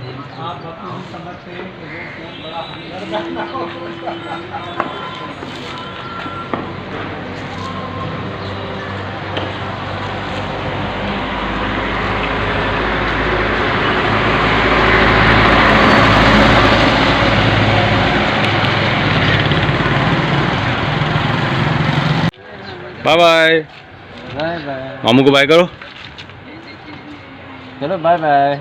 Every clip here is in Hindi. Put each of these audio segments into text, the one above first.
आप अपनी समझते हैं कि वो फोन बड़ा हमदर्द बाय बाय। Bye bye. मामू को बाय करो। चलो बाय बाय।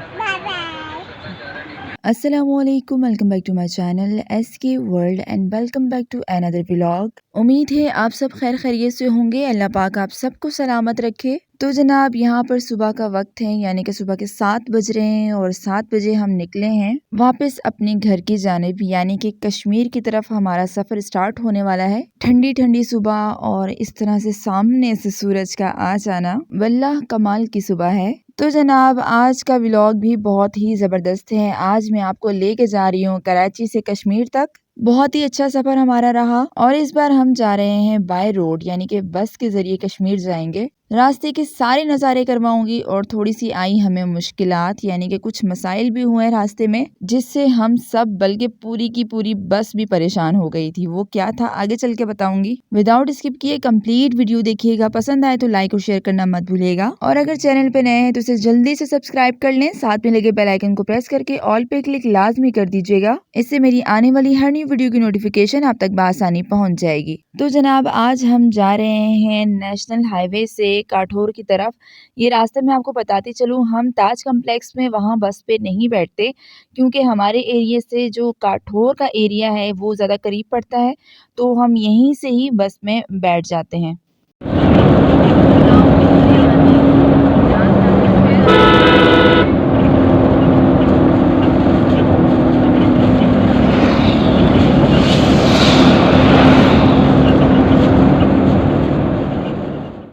अस्सलामुअलैकुम, welcome back to my channel SK world and welcome back to another vlog. उम्मीद है आप सब खैर खैरियत से होंगे। अल्लाह पाक आप सबको सलामत रखे। तो जनाब यहाँ पर सुबह का वक्त है, यानी कि सुबह के 7 बज रहे हैं और 7 बजे हम निकले हैं वापस अपने घर की जानिब, यानी कि कश्मीर की तरफ हमारा सफ़र स्टार्ट होने वाला है। ठंडी ठंडी सुबह और इस तरह से सामने से सूरज का आ जाना वल्लाह कमाल की सुबह है। तो जनाब आज का व्लॉग भी बहुत ही ज़बरदस्त है। आज मैं आपको लेके जा रही हूँ कराची से कश्मीर तक। बहुत ही अच्छा सफ़र हमारा रहा और इस बार हम जा रहे हैं बाय रोड, यानी कि बस के ज़रिए कश्मीर जाएंगे। रास्ते के सारे नज़ारे करवाऊंगी और थोड़ी सी आई हमें मुश्किलात, यानी कि कुछ मसाइल भी हुए रास्ते में, जिससे हम सब बल्कि पूरी की पूरी बस भी परेशान हो गई थी। वो क्या था आगे चल के बताऊंगी। विदाउट स्किप किए कंप्लीट वीडियो देखिएगा। पसंद आए तो लाइक और शेयर करना मत भूलिएगा और अगर चैनल पे नए हैं तो इसे जल्दी से सब्सक्राइब कर लें। साथ में लगे बेल आइकन को प्रेस करके ऑल पे क्लिक लाजमी कर दीजिएगा। इससे मेरी आने वाली हर न्यू वीडियो की नोटिफिकेशन आप तक बआसानी पहुंच जाएगी। तो जनाब आज हम जा रहे हैं नेशनल हाईवे से काठौर की तरफ। ये रास्ते में आपको बताती चलूँ, हम ताज कम्प्लेक्स में वहाँ बस पे नहीं बैठते क्योंकि हमारे एरिया से जो काठौर का एरिया है वो ज़्यादा करीब पड़ता है, तो हम यहीं से ही बस में बैठ जाते हैं।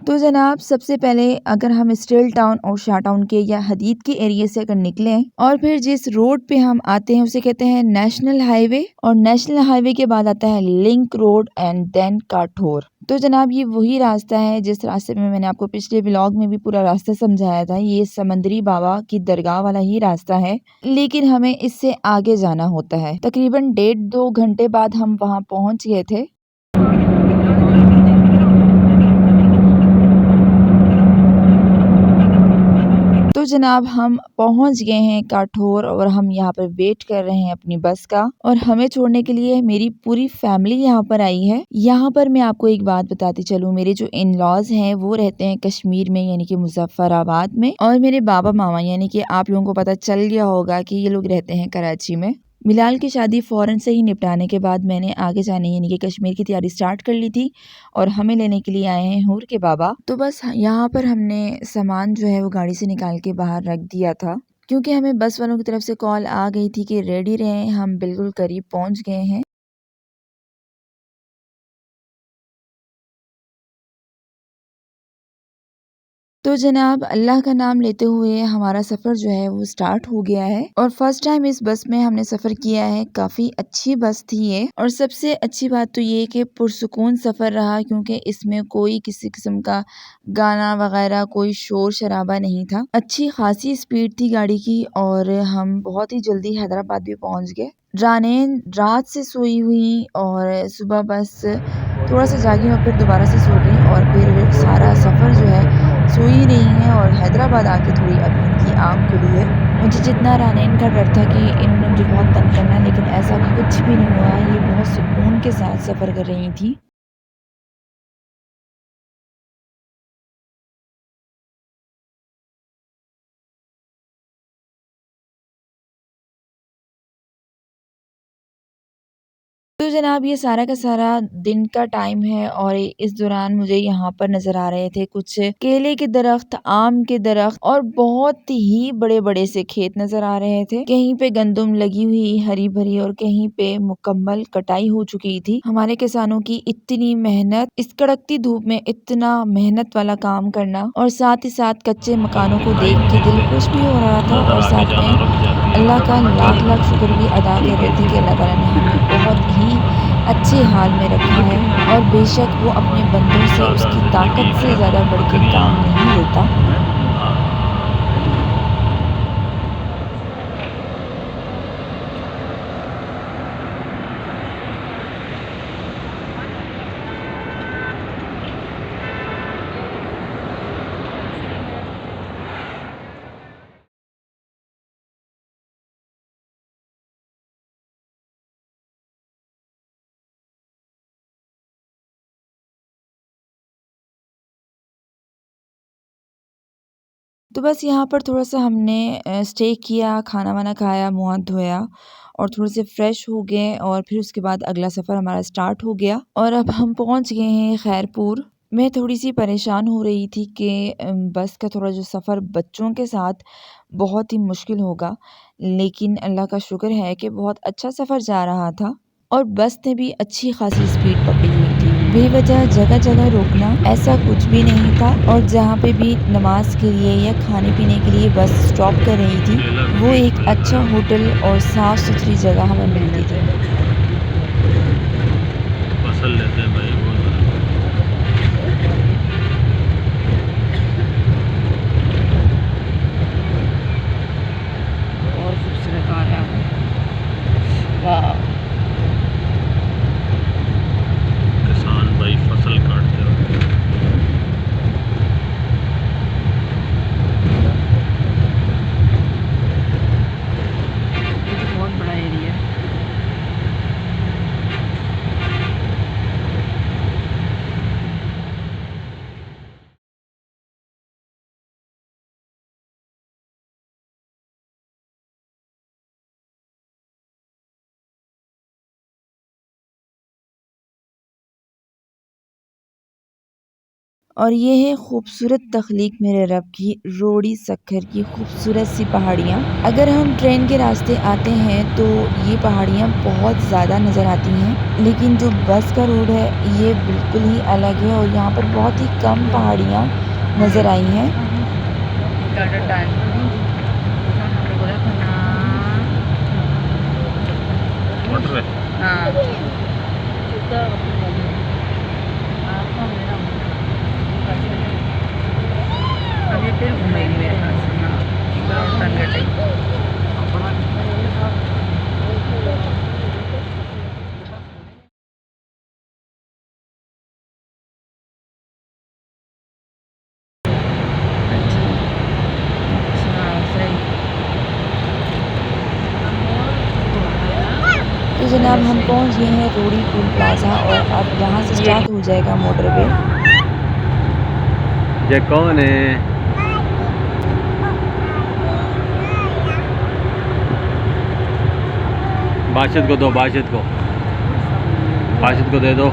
तो जनाब सबसे पहले अगर हम स्टील टाउन और शाह टाउन के या हदीद के एरिया से अगर निकलें और फिर जिस रोड पे हम आते हैं उसे कहते हैं नेशनल हाईवे, और नेशनल हाईवे के बाद आता है लिंक रोड एंड देन काठौर। तो जनाब ये वही रास्ता है जिस रास्ते में मैंने आपको पिछले व्लॉग में भी पूरा रास्ता समझाया था। ये समंदरी बाबा की दरगाह वाला ही रास्ता है, लेकिन हमें इससे आगे जाना होता है। तकरीबन 1.5-2 घंटे बाद हम वहाँ पहुँच गए थे। तो जनाब हम पहुंच गए हैं काठौर और हम यहाँ पर वेट कर रहे हैं अपनी बस का, और हमें छोड़ने के लिए मेरी पूरी फैमिली यहाँ पर आई है। यहाँ पर मैं आपको एक बात बताती चलूँ, मेरे जो इन लॉज हैं वो रहते हैं कश्मीर में, यानी कि मुजफ्फराबाद में, और मेरे बाबा मामा यानी कि आप लोगों को पता चल गया होगा कि ये लोग रहते हैं कराची में। बिलाल की शादी फ़ौरन से ही निपटाने के बाद मैंने आगे जाने यानी कि कश्मीर की तैयारी स्टार्ट कर ली थी और हमें लेने के लिए आए हैं हूर के बाबा। तो बस यहाँ पर हमने सामान जो है वो गाड़ी से निकाल के बाहर रख दिया था, क्योंकि हमें बस वालों की तरफ से कॉल आ गई थी कि रेडी रहें, हम बिल्कुल करीब पहुँच गए हैं। तो जनाब अल्लाह का नाम लेते हुए हमारा सफ़र जो है वो स्टार्ट हो गया है और फर्स्ट टाइम इस बस में हमने सफ़र किया है। काफ़ी अच्छी बस थी ये, और सबसे अच्छी बात तो ये कि पुरसुकून सफ़र रहा, क्योंकि इसमें कोई किसी किस्म का गाना वगैरह कोई शोर शराबा नहीं था। अच्छी खासी स्पीड थी गाड़ी की और हम बहुत ही जल्दी हैदराबाद भी पहुँच गए। रानेन रात से सोई हुई और सुबह बस थोड़ा सा जागी और फिर दोबारा से सो गई और फिर सारा सफ़र जो है सो ही रही हैं और हैदराबाद आके थोड़ी अभी इनकी आँख खुली है। मुझे जितना रानेन का डर था कि इन्होंने मुझे बहुत तंग करना है, लेकिन ऐसा कुछ भी नहीं हुआ। ये बहुत सुकून के साथ सफ़र कर रही थी। तो जनाब ये सारा का सारा दिन का टाइम है और इस दौरान मुझे यहाँ पर नजर आ रहे थे कुछ केले के दरख्त, आम के दरख्त और बहुत ही बड़े बड़े से खेत नजर आ रहे थे। कहीं पे गंदुम लगी हुई हरी भरी और कहीं पे मुकम्मल कटाई हो चुकी थी। हमारे किसानों की इतनी मेहनत, इस कड़कती धूप में इतना मेहनत वाला काम करना और साथ ही साथ कच्चे मकानों को देख के दिल खुश भी हो रहा था और साथ में अल्लाह का लाख लाख शुक्र भी अदा कर रहे थे कि अल्लाह ताला ने हमें बहुत ही अच्छे हाल में रखा है और बेशक वो अपने बंदों से उसकी ताकत से ज़्यादा बढ़ के काम नहीं लेता। तो बस यहाँ पर थोड़ा-सा हमने स्टे किया, खाना-वाना खाया, मुँह हाथ धोया और थोड़े से फ्रेश हो गए और फिर उसके बाद अगला सफ़र हमारा स्टार्ट हो गया और अब हम पहुँच गए हैं खैरपुर। मैं थोड़ी-सी परेशान हो रही थी कि बस का थोड़ा जो सफ़र बच्चों के साथ बहुत ही मुश्किल होगा, लेकिन अल्लाह का शुक्र है कि बहुत अच्छा सफ़र जा रहा था और बस ने भी अच्छी खासी स्पीड पकड़ी हुई थी। बेवजह जगह-जगह रोकना ऐसा कुछ भी नहीं था और जहाँ पे भी नमाज के लिए या खाने-पीने के लिए बस स्टॉप कर रही थी, वो एक अच्छा होटल और साफ़-सुथरी जगह हमें मिलती थी। फसल लेते हैं भाई बहुत और खूबसूरत आ रहा है। वाह, किसान भाई फसल काटते हो। ये तो बहुत बड़ा एरिया है। और ये है खूबसूरत तख्लीक मेरे रब की रोड़ी सक्खर की खूबसूरत सी पहाड़ियाँ। अगर हम ट्रेन के रास्ते आते हैं तो ये पहाड़ियाँ बहुत ज़्यादा नज़र आती हैं, लेकिन जो बस का रोड है ये बिल्कुल ही अलग है और यहाँ पर बहुत ही कम पहाड़ियाँ नज़र आई हैं। ज़्यादा टाइम बोला था ना। मोटर है। हाँ, अभी फिर घूमेंगे मेरे ख्याल से ना, एक बार और टर्न कटेंगे। अच्छा, सही। तो जनाब हम पहुँच गए हैं रोड़ी टोल प्लाज़ा और अब यहाँ से स्टार्ट हो जाएगा मोटरवे। ये कौन है? बाशिद को दो, बाशिद को, बाशिद को दे दो,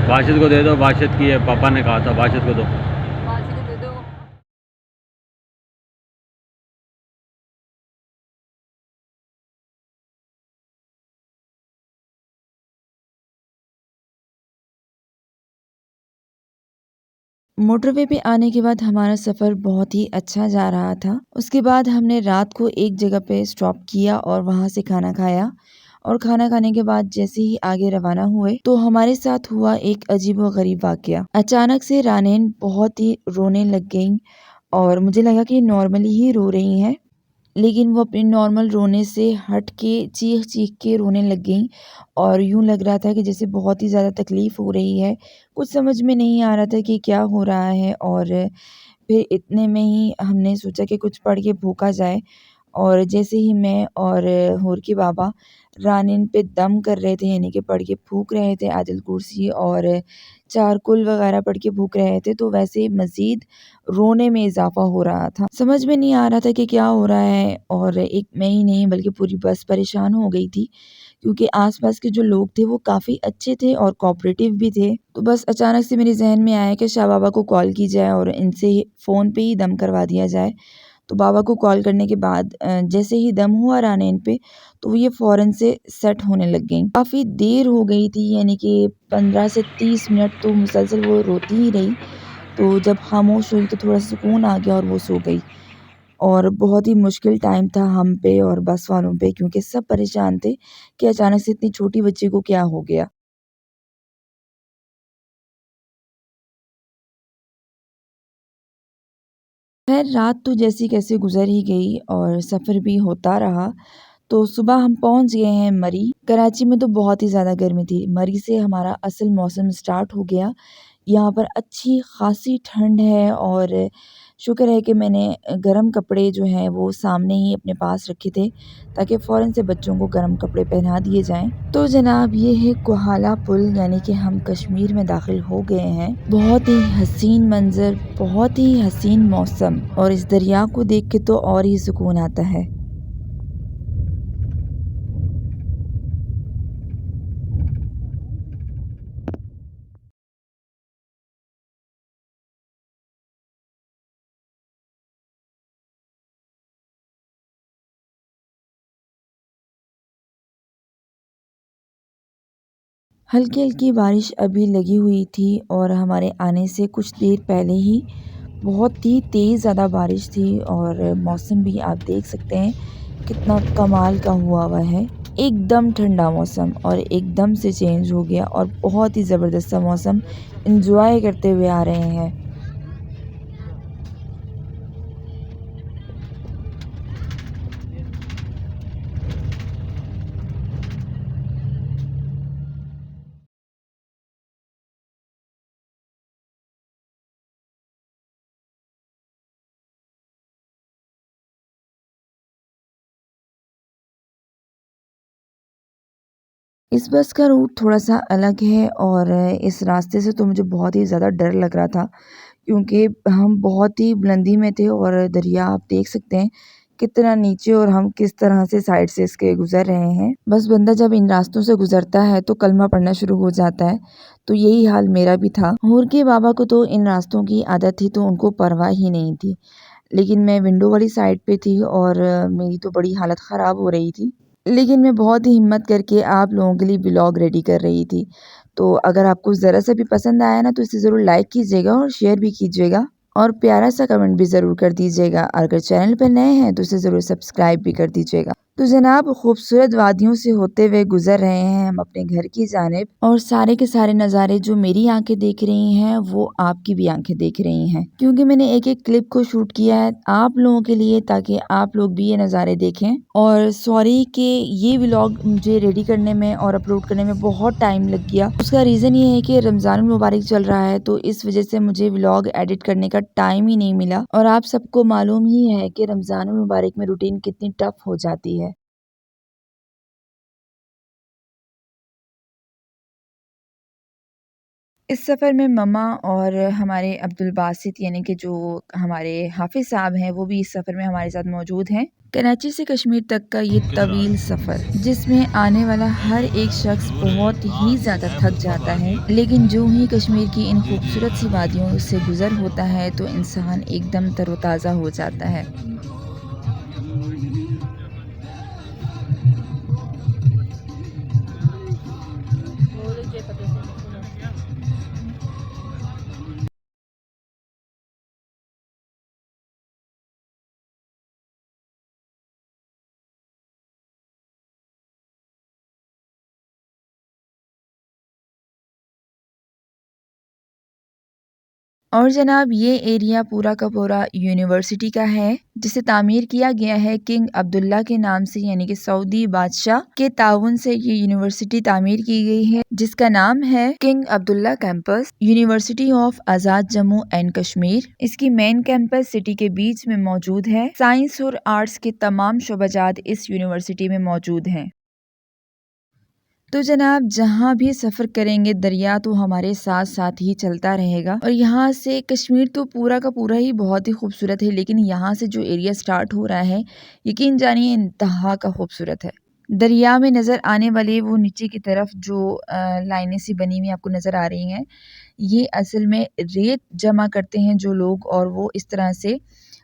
बाशिद को दे दो। बाशिद की है, पापा ने कहा था बाशिद को दो। मोटरवे पे आने के बाद हमारा सफ़र बहुत ही अच्छा जा रहा था। उसके बाद हमने रात को एक जगह पे स्टॉप किया और वहाँ से खाना खाया और खाना खाने के बाद जैसे ही आगे रवाना हुए तो हमारे साथ हुआ एक अजीब व गरीब वाक़या। अचानक से रानैन बहुत ही रोने लग गईं और मुझे लगा कि नॉर्मली ही रो रही हैं, लेकिन वो अपने नॉर्मल रोने से हट के चीख-चीख के रोने लग गईं और यूँ लग रहा था कि जैसे बहुत ही ज़्यादा तकलीफ़ हो रही है। कुछ समझ में नहीं आ रहा था कि क्या हो रहा है और फिर इतने में ही हमने सोचा कि कुछ पढ़ के भूखा जाए और जैसे ही मैं और हूर के बाबा रानिन पे दम कर रहे थे, यानी कि पढ़ के फूँक रहे थे आयतुल कुर्सी और चारकुल वगैरह पढ़ के फूँक रहे थे, तो वैसे मज़ीद रोने में इज़ाफ़ा हो रहा था। समझ में नहीं आ रहा था कि क्या हो रहा है और एक मैं ही नहीं बल्कि पूरी बस परेशान हो गई थी, क्योंकि आस-पास के जो लोग थे वो काफ़ी अच्छे थे और कोऑपरेटिव भी थे। तो बस अचानक से मेरे ज़हन में आया कि शाह बाबा को कॉल की जाए और इनसे फ़ोन पे ही दम करवा दिया जाए। तो बाबा को कॉल करने के बाद जैसे ही दम हुआ रानैन पे, तो ये फ़ौरन से सेट होने लग गईं। काफ़ी देर हो गई थी, यानी कि 15 से 30 मिनट तो मुसलसल वो रोती ही रही। तो जब खामोश हुई तो थोड़ा सुकून आ गया और वो सो गई। और बहुत ही मुश्किल टाइम था हम पे और बस वालों पे, क्योंकि सब परेशान थे कि अचानक से इतनी छोटी बच्ची को क्या हो गया। खैर रात तो जैसी कैसे गुज़र ही गई और सफ़र भी होता रहा। तो सुबह हम पहुँच गए हैं मरी। कराची में तो बहुत ही ज़्यादा गर्मी थी। मरी से हमारा असल मौसम स्टार्ट हो गया। यहाँ पर अच्छी ख़ासी ठंड है और शुक्र है कि मैंने गर्म कपड़े जो हैं वो सामने ही अपने पास रखे थे ताकि फ़ौरन से बच्चों को गर्म कपड़े पहना दिए जाएं। तो जनाब ये है कोहाला पुल, यानी कि हम कश्मीर में दाखिल हो गए हैं। बहुत ही हसीन मंज़र, बहुत ही हसीन मौसम, और इस दरिया को देख के तो और ही सुकून आता है। हल्की हल्की बारिश अभी लगी हुई थी और हमारे आने से कुछ देर पहले ही बहुत ही तेज़ ज़्यादा बारिश थी, और मौसम भी आप देख सकते हैं कितना कमाल का हुआ है। एकदम ठंडा मौसम और एकदम से चेंज हो गया, और बहुत ही ज़बरदस्त सा मौसम एंजॉय करते हुए आ रहे हैं। इस बस का रूट थोड़ा-सा अलग है, और इस रास्ते से तो मुझे बहुत ही ज़्यादा डर लग रहा था, क्योंकि हम बहुत ही बुलंदी में थे और दरिया आप देख सकते हैं कितना नीचे, और हम किस तरह से साइड से इसके गुज़र रहे हैं। बस बंदा जब इन रास्तों से गुज़रता है तो कलमा पढ़ना शुरू हो जाता है, तो यही हाल मेरा भी था। हूर के बाबा को तो इन रास्तों की आदत थी, तो उनको परवाह ही नहीं थी। लेकिन मैं विंडो वाली साइड पे थी और मेरी तो बड़ी हालत ख़राब हो रही थी। लेकिन मैं बहुत ही हिम्मत करके आप लोगों के लिए व्लॉग रेडी कर रही थी। तो अगर आपको ज़रा सा भी पसंद आया ना, तो इसे ज़रूर लाइक कीजिएगा और शेयर भी कीजिएगा, और प्यारा सा कमेंट भी ज़रूर कर दीजिएगा। अगर चैनल पर नए हैं तो इसे ज़रूर सब्सक्राइब भी कर दीजिएगा। तो जनाब खूबसूरत वादियों से होते हुए गुजर रहे हैं हम अपने घर की जानिब, और सारे के सारे नज़ारे जो मेरी आंखें देख रही हैं वो आपकी भी आंखें देख रही हैं, क्योंकि मैंने एक एक क्लिप को शूट किया है आप लोगों के लिए, ताकि आप लोग भी ये नज़ारे देखें। और सॉरी कि ये व्लॉग मुझे रेडी करने में और अपलोड करने में बहुत टाइम लग गया। उसका रीज़न ये है कि रमज़ान मुबारक चल रहा है, तो इस वजह से मुझे व्लॉग एडिट करने का टाइम ही नहीं मिला, और आप सबको मालूम ही है कि रमज़ान मुबारक में रूटीन कितनी टफ हो जाती है। इस सफ़र में मम्मा और हमारे अब्दुल बासित, यानी कि जो हमारे हाफिज़ साहब हैं, वो भी इस सफ़र में हमारे साथ मौजूद हैं। कराची से कश्मीर तक का ये तवील सफ़र, जिसमें आने वाला हर एक शख्स बहुत ही ज़्यादा थक जाता है, लेकिन जो ही कश्मीर की इन खूबसूरत सी वादियों से गुज़र होता है तो इंसान एकदम तरोताज़ा हो जाता है। और जनाब ये एरिया पूरा का पूरा यूनिवर्सिटी का है, जिसे तामीर किया गया है किंग अब्दुल्ला के नाम से, यानी कि सऊदी बादशाह के ताउन से ये यूनिवर्सिटी तामीर की गई है, जिसका नाम है king Abdullah campus, university of Azad Jammu and Kashmir. इसकी मेन कैंपस सिटी के बीच में मौजूद है। साइंस और आर्ट्स के तमाम शोबाजात इस यूनिवर्सिटी में मौजूद हैं। तो जनाब जहाँ भी सफ़र करेंगे दरिया तो हमारे साथ साथ ही चलता रहेगा, और यहाँ से कश्मीर तो पूरा का पूरा ही बहुत ही खूबसूरत है, लेकिन यहाँ से जो एरिया स्टार्ट हो रहा है यकीन जानिए इंतहा का खूबसूरत है। दरिया में नज़र आने वाले वो नीचे की तरफ जो लाइनें सी बनी हुई आपको नज़र आ रही हैं, ये असल में रेत जमा करते हैं जो लोग, और वो इस तरह से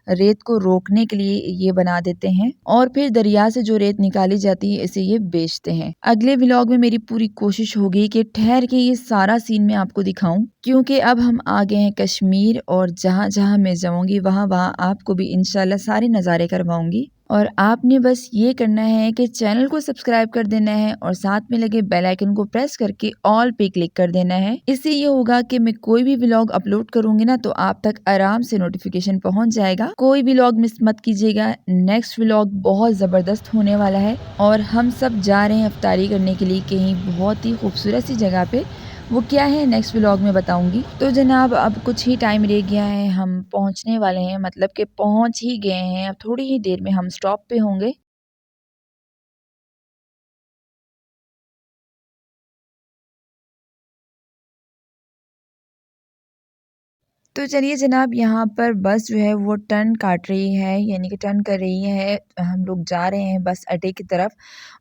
रेत को रोकने के लिए ये बना देते हैं, और फिर दरिया से जो रेत निकाली जाती है इसे ये बेचते हैं। अगले व्लॉग में मेरी पूरी कोशिश होगी कि ठहर के ये सारा सीन मैं आपको दिखाऊं, क्योंकि अब हम आ गए हैं कश्मीर, और जहाँ जहाँ मैं जाऊंगी वहाँ वहाँ आपको भी इंशाल्लाह सारे नज़ारे करवाऊंगी। और आपने बस ये करना है कि चैनल को सब्सक्राइब कर देना है, और साथ में लगे बेल आइकन को प्रेस करके ऑल पे क्लिक कर देना है। इससे ये होगा कि मैं कोई भी व्लॉग अपलोड करूंगी ना, तो आप तक आराम से नोटिफिकेशन पहुंच जाएगा। कोई व्लॉग मिस मत कीजिएगा। नेक्स्ट व्लॉग बहुत ज़बरदस्त होने वाला है, और हम सब जा रहे हैं इफ्तारी करने के लिए कहीं बहुत ही खूबसूरत सी जगह पे, वो क्या है नेक्स्ट व्लॉग में बताऊंगी। तो जनाब अब कुछ ही टाइम रह गया है, हम पहुंचने वाले हैं, मतलब कि पहुंच ही गए हैं। अब थोड़ी ही देर में हम स्टॉप पे होंगे। तो चलिए जनाब, यहाँ पर बस जो है वो टर्न काट रही है, यानी कि टर्न कर रही है। हम लोग जा रहे हैं बस अड्डे की तरफ,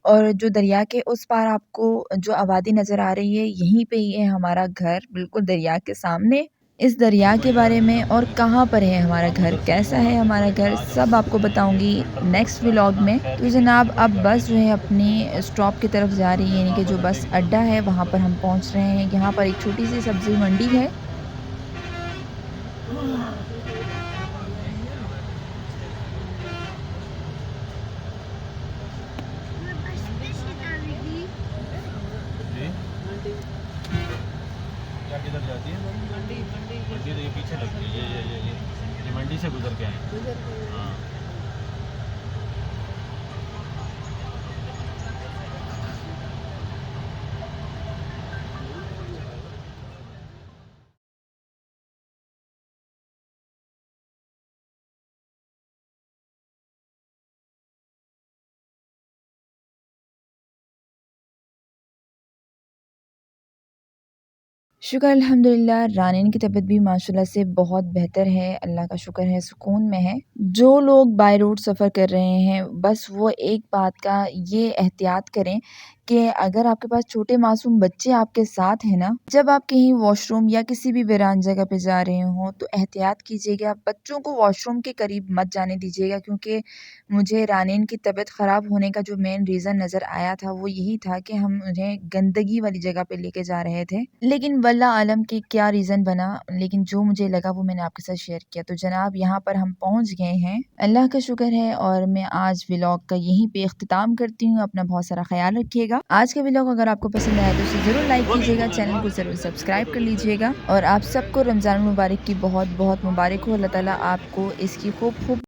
और जो दरिया के उस पार आपको जो आबादी नज़र आ रही है, यहीं पे ही है हमारा घर, बिल्कुल दरिया के सामने। इस दरिया के बारे में और कहाँ पर है हमारा घर, कैसा है हमारा घर, सब आपको बताऊंगी नेक्स्ट व्लॉग में। तो जनाब अब बस जो है अपनी स्टॉप की तरफ जा रही है, यानी कि जो बस अड्डा है वहाँ पर हम पहुँच रहे हैं। यहाँ पर एक छोटी सी सब्ज़ी मंडी है। क्या किधर जाती है? मंडी मंडी मंडी तो ये पीछे लगती है, ये मंडी से गुजर के आए। हाँ। शुक्र अल्हम्दुलिल्लाह, रानीन की तबीयत भी माशाल्लाह से बहुत बेहतर है, अल्लाह का शुक्र है, सुकून में है। जो लोग बाय रोड सफ़र कर रहे हैं, बस वो एक बात का ये एहतियात करें कि अगर आपके पास छोटे मासूम बच्चे आपके साथ हैं ना, जब आप कहीं वॉशरूम या किसी भी वीरान जगह पे जा रहे हों, तो एहतियात कीजिएगा, बच्चों को वॉशरूम के करीब मत जाने दीजिएगा। क्योंकि मुझे रानीन की तबीयत ख़राब होने का जो मेन रीज़न नज़र आया था, वो यही था कि हम उन्हें गंदगी वाली जगह पे लेके जा रहे थे। लेकिन वल्लाह आलम कि क्या रीज़न बना, लेकिन जो मुझे लगा वो मैंने आपके साथ शेयर किया। तो जनाब यहाँ पर हम पहुँच गए हैं, अल्लाह का शुक्र है। और मैं आज व्लॉग का यहीं पे इख्तिताम करती हूँ। अपना बहुत सारा ख्याल रखिएगा। आज का व्लॉग अगर आपको पसंद आया तो उसे ज़रूर लाइक कीजिएगा, चैनल को ज़रूर सब्सक्राइब कर लीजिएगा। और आप सबको रमज़ान मुबारक की बहुत बहुत मुबारक हो। अल्लाह ताला आपको इसकी खूब खूब